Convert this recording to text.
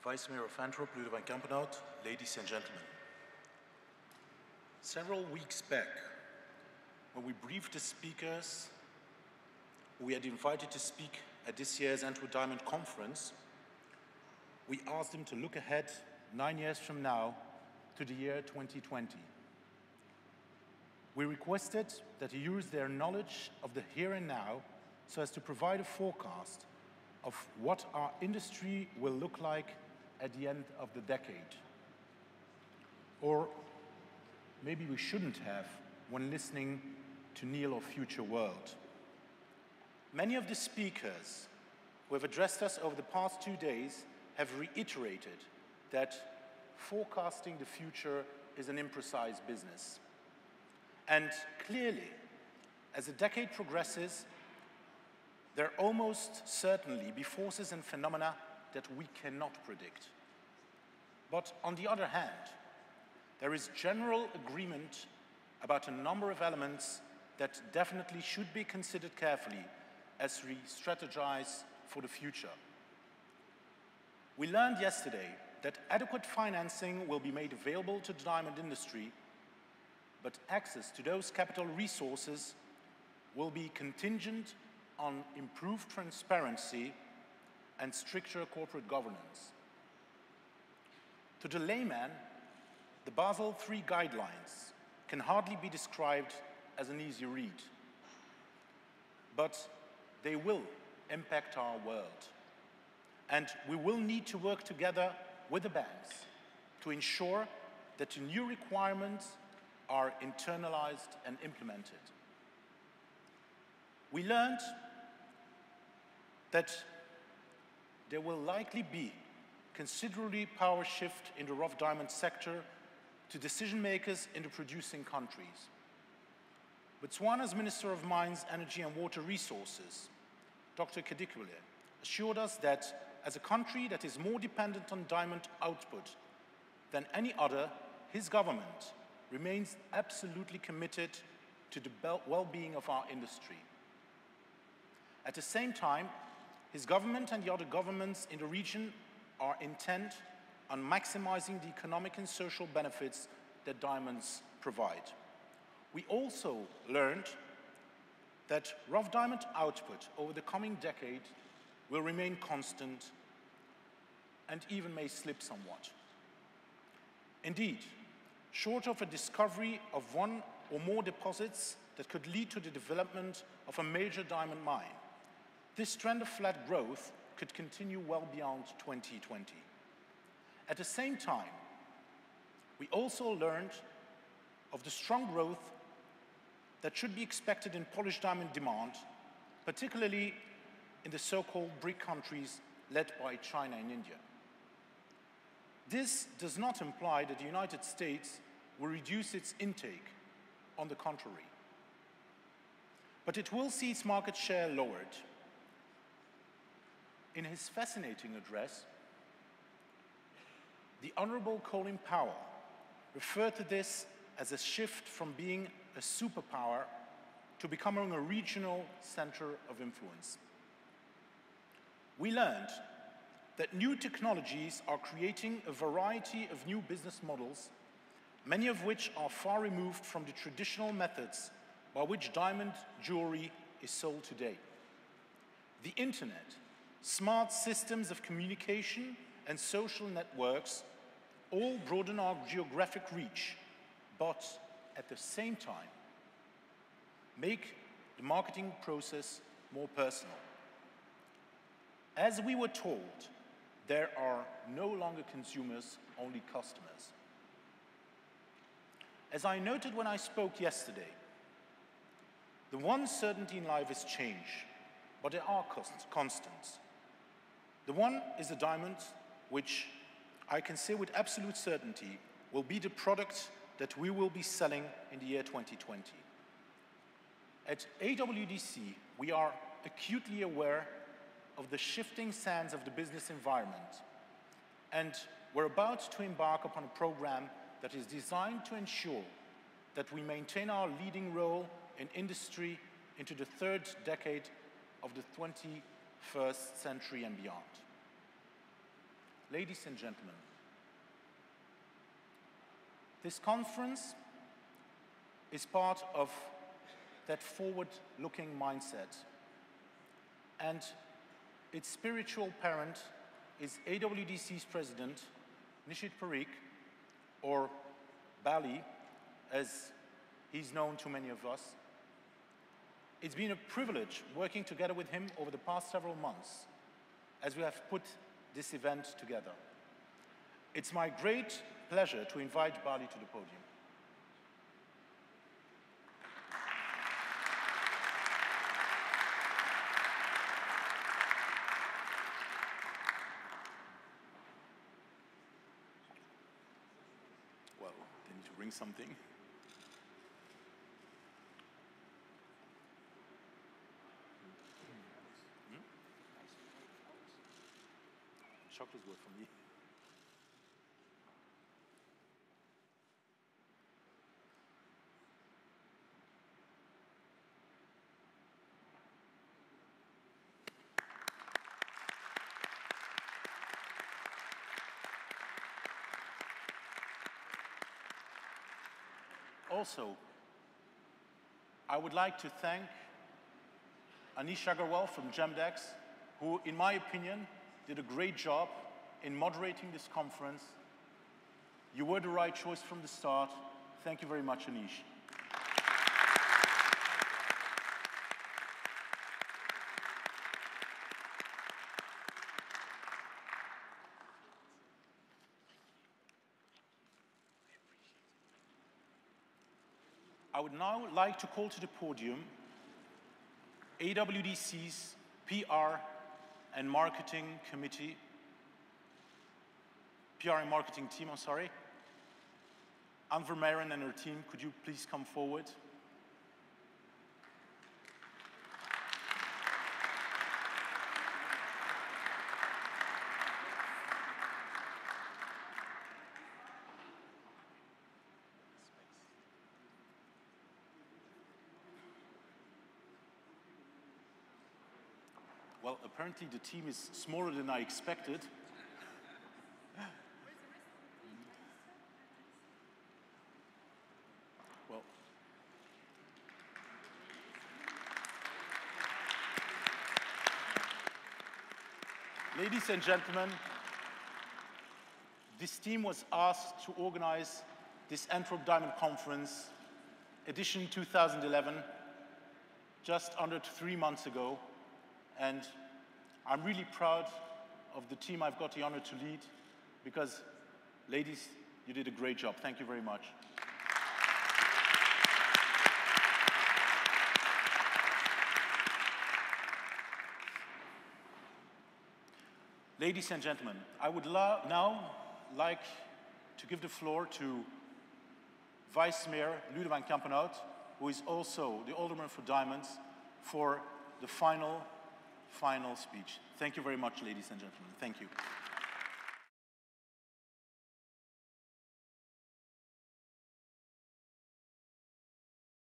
Vice Mayor of Antwerp, Ludwig Kampenhout, ladies and gentlemen. Several weeks back, when we briefed the speakers who we had invited to speak at this year's Antwerp Diamond Conference, we asked them to look ahead 9 years from now to the year 2020. We requested that they use their knowledge of the here and now so as to provide a forecast of what our industry will look like at the end of the decade. Or maybe we shouldn't have when listening to Neil of Future World. Many of the speakers who have addressed us over the past 2 days have reiterated that forecasting the future is an imprecise business. And clearly, as the decade progresses, there almost certainly be forces and phenomena that we cannot predict. But on the other hand, there is general agreement about a number of elements that definitely should be considered carefully as we strategize for the future. We learned yesterday that adequate financing will be made available to the diamond industry, but access to those capital resources will be contingent on improved transparency and stricter corporate governance. To the layman, the Basel III guidelines can hardly be described as an easy read, but they will impact our world. And we will need to work together with the banks to ensure that the new requirements are internalized and implemented. We learned that there will likely be considerably power shift in the rough diamond sector to decision makers in the producing countries. Botswana's Minister of Mines, Energy and Water Resources, Dr. Kadikule, assured us that as a country that is more dependent on diamond output than any other, his government remains absolutely committed to the well-being of our industry. At the same time, his government and the other governments in the region are intent on maximizing the economic and social benefits that diamonds provide. We also learned that rough diamond output over the coming decade will remain constant and even may slip somewhat. Indeed, short of a discovery of one or more deposits that could lead to the development of a major diamond mine, this trend of flat growth could continue well beyond 2020. At the same time, we also learned of the strong growth that should be expected in polished diamond demand, particularly in the so-called BRIC countries led by China and India. This does not imply that the United States will reduce its intake, on the contrary. But it will see its market share lowered. In his fascinating address, the Honorable Colin Powell referred to this as a shift from being a superpower to becoming a regional center of influence. We learned that new technologies are creating a variety of new business models, many of which are far removed from the traditional methods by which diamond jewelry is sold today. The internet, smart systems of communication and social networks all broaden our geographic reach, but at the same time, make the marketing process more personal. As we were told, there are no longer consumers, only customers. As I noted when I spoke yesterday, the one certainty in life is change, but there are constants. The one is the diamond, which I can say with absolute certainty will be the product that we will be selling in the year 2020. At AWDC, we are acutely aware of the shifting sands of the business environment, and we're about to embark upon a program that is designed to ensure that we maintain our leading role in industry into the third decade of the 21st century and beyond. ladies and gentlemen, this conference is part of that forward-looking mindset. And its spiritual parent is AWDC's president, Nishit Parikh, or Bali, as he's known to many of us. It's been a privilege working together with him over the past several months as we have put this event together. It's my great pleasure to invite Bali to the podium. Well, they need to bring something. Chocolate's good for me. Also, I would like to thank Anish Agarwal from Gemdex, who, in my opinion, did a great job in moderating this conference. You were the right choice from the start. Thank you very much, Anish. I would now like to call to the podium AWDC's PR and marketing committee, PR and marketing team, I'm sorry. Anne Vermeeren and her team, could you please come forward? Well, apparently the team is smaller than I expected. Well, ladies and gentlemen, this team was asked to organize this Antwerp Diamond Conference, edition 2011, just under 3 months ago. And I'm really proud of the team I've got the honor to lead because, ladies, you did a great job. Thank you very much. Ladies and gentlemen, I would now like to give the floor to Vice Mayor Ludovic Kampenhout, who is also the Alderman for Diamonds, for the final speech. Thank you very much, ladies and gentlemen. Thank you.